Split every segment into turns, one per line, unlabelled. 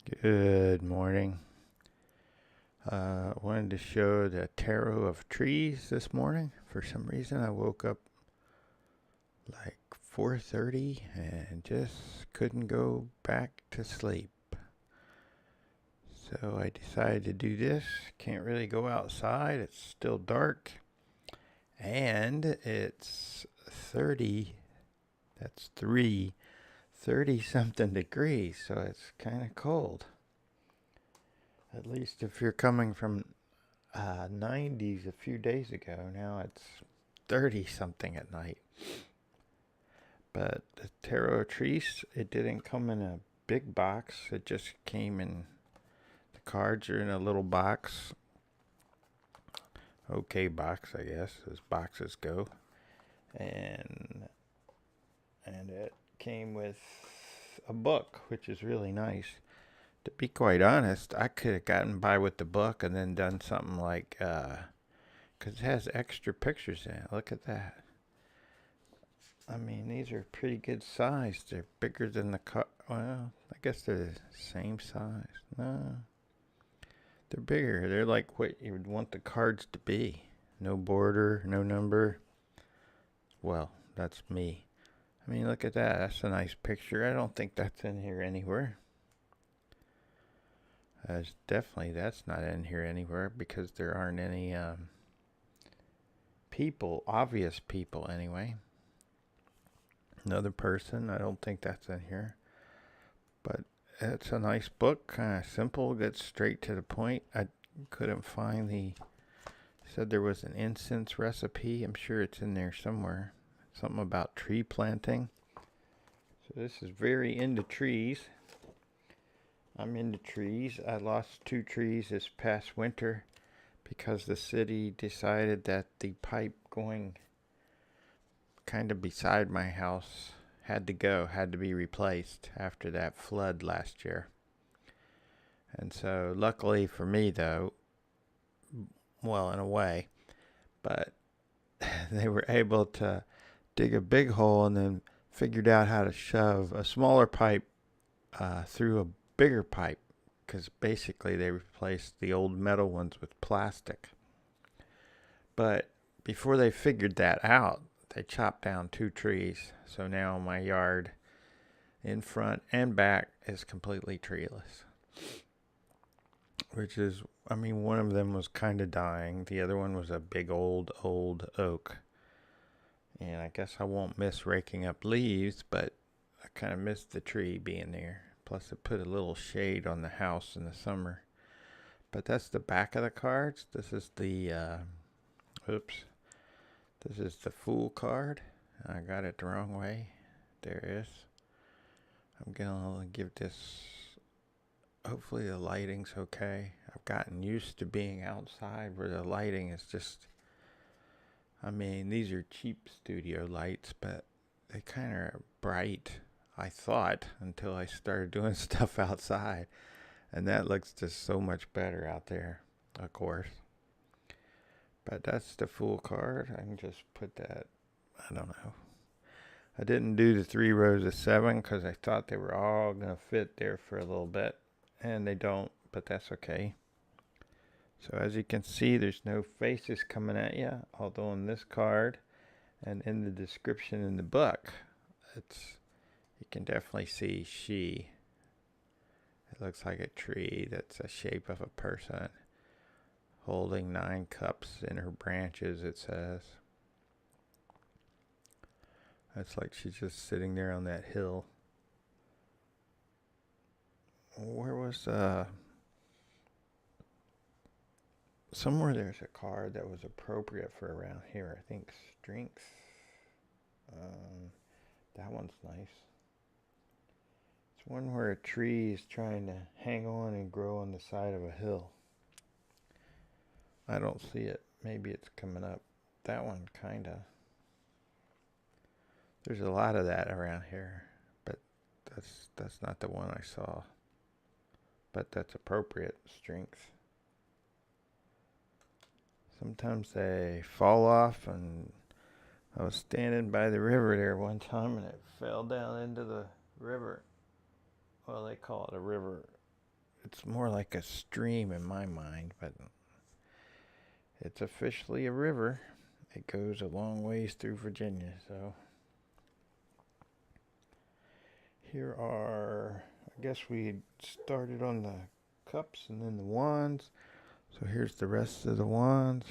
Good morning. Wanted to show the tarot of trees this morning. For some reason, I woke up like 4:30 and just couldn't go back to sleep. So I decided to do this. Can't really go outside. It's still dark. And it's 30, that's 30 something degrees. So it's kind of cold. At least if you're coming from 90s a few days ago. Now it's 30 something at night. But the tarot trees, it didn't come in a big box. It just came in, the cards are in a little box. Okay box, I guess, as boxes go. And it came with a book, which is really nice. To be quite honest, I could have gotten by with the book and then done something like, because it has extra pictures in it. Look at that. I mean, these are pretty good size. They're bigger than the card. Well, I guess they're the same size. No, they're bigger. They're like what you would want the cards to be. No border, no number. Well, that's me. I mean, look at that. That's a nice picture. I don't think that's in here anywhere. Definitely that's not in here anywhere because there aren't any people, obvious people anyway. Another person, I don't think that's in here. But it's a nice book, kind of simple, gets straight to the point. I couldn't find said there was an incense recipe. I'm sure it's in there somewhere. Something about tree planting. So this is very into trees. I'm into trees. I lost 2 trees this past winter because the city decided that the pipe going kind of beside my house had to be replaced after that flood last year. And so luckily for me though, well, in a way, but they were able to dig a big hole and then figured out how to shove a smaller pipe through a bigger pipe, because basically they replaced the old metal ones with plastic. But before they figured that out, they chopped down 2 trees. So now my yard in front and back is completely treeless. Which is, I mean, one of them was kind of dying. The other one was a big old oak. And I guess I won't miss raking up leaves, but I kind of missed the tree being there. Plus it put a little shade on the house in the summer. But that's the back of the cards. This is the, this is the Fool card. I got it the wrong way. There it is. I'm going to give this, hopefully the lighting's okay. I've gotten used to being outside where the lighting is just, I mean, these are cheap studio lights, but they kind of are bright, I thought, until I started doing stuff outside. And that looks just so much better out there, of course. But that's the Fool card. I can just put that, I don't know. I didn't do the 3 rows of 7 because I thought they were all going to fit there for a little bit. And they don't, but that's okay. So as you can see, there's no faces coming at you. Although in this card and in the description in the book, you can definitely see she. It looks like a tree that's the shape of a person holding 9 cups in her branches, it says. It's like she's just sitting there on that hill. Where was, somewhere there's a card that was appropriate for around here. I think Strength. That one's nice. It's one where a tree is trying to hang on and grow on the side of a hill. I don't see it. Maybe it's coming up. That one kinda. There's a lot of that around here, but that's not the one I saw. But that's appropriate. Strength. Sometimes they fall off, and I was standing by the river there one time and it fell down into the river. Well, they call it a river. It's more like a stream in my mind, but it's officially a river. It goes a long ways through Virginia, so here are, I guess we started on the cups and then the wands. So here's the rest of the wands.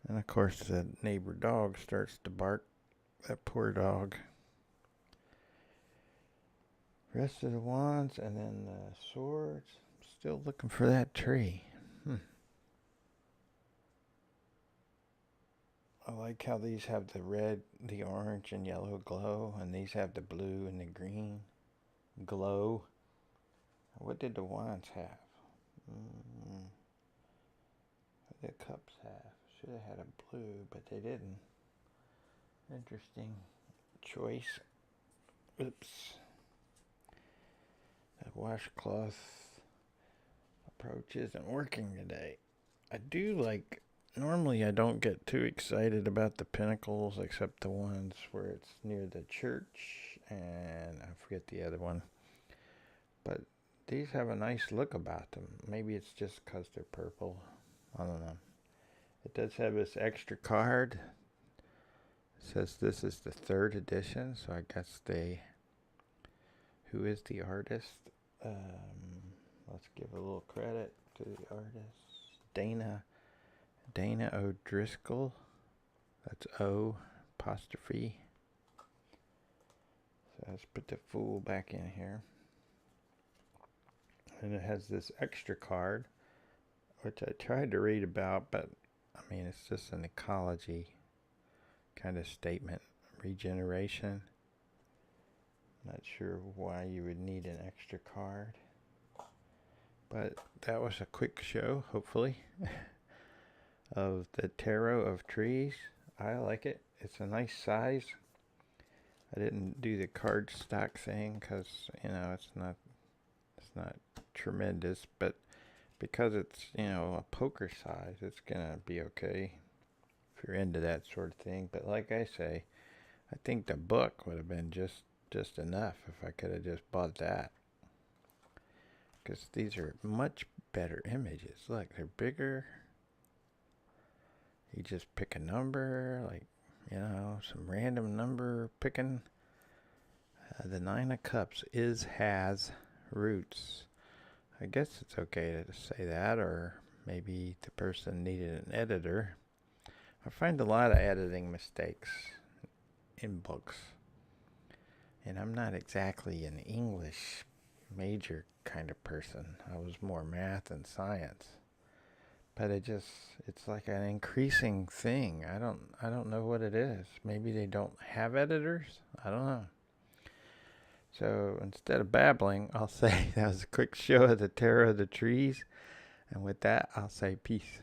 And of course the neighbor dog starts to bark. That poor dog. Rest of the wands and then the swords. Still looking for that tree. I like how these have the red, the orange, and yellow glow, and these have the blue and the green glow. What did the wands have? What did the cups have? Should have had a blue, but they didn't. Interesting choice. Oops. The washcloth approach isn't working today. I do like, normally I don't get too excited about the pinnacles except the ones where it's near the church, and I forget the other one. But these have a nice look about them. Maybe it's just because they're purple. I don't know. It does have this extra card. It says this is the 3rd edition, so I guess who is the artist? Let's give a little credit to the artist. Dana O'Driscoll. That's O apostrophe. So let's put the Fool back in here. And it has this extra card, which I tried to read about, but I mean, it's just an ecology kind of statement. Regeneration. Not sure why you would need an extra card. But that was a quick show, hopefully, of the Tarot of Trees. I like it. It's a nice size. I didn't do the card stock thing because, it's not tremendous, but because it's, a poker size, it's gonna be okay if you're into that sort of thing. But like I say, I think the book would have been just enough if I could have just bought that, because these are much better images. Look, they're bigger. You just pick a number, like, some random number picking. The 9 of Cups has roots. I guess it's okay to say that, or maybe the person needed an editor. I find a lot of editing mistakes in books. And I'm not exactly an English major kind of person. I was more math and science. But it's like an increasing thing. I don't know what it is. Maybe they don't have editors. I don't know. So instead of babbling, I'll say that was a quick show of the Tarot of the Trees. And with that, I'll say peace.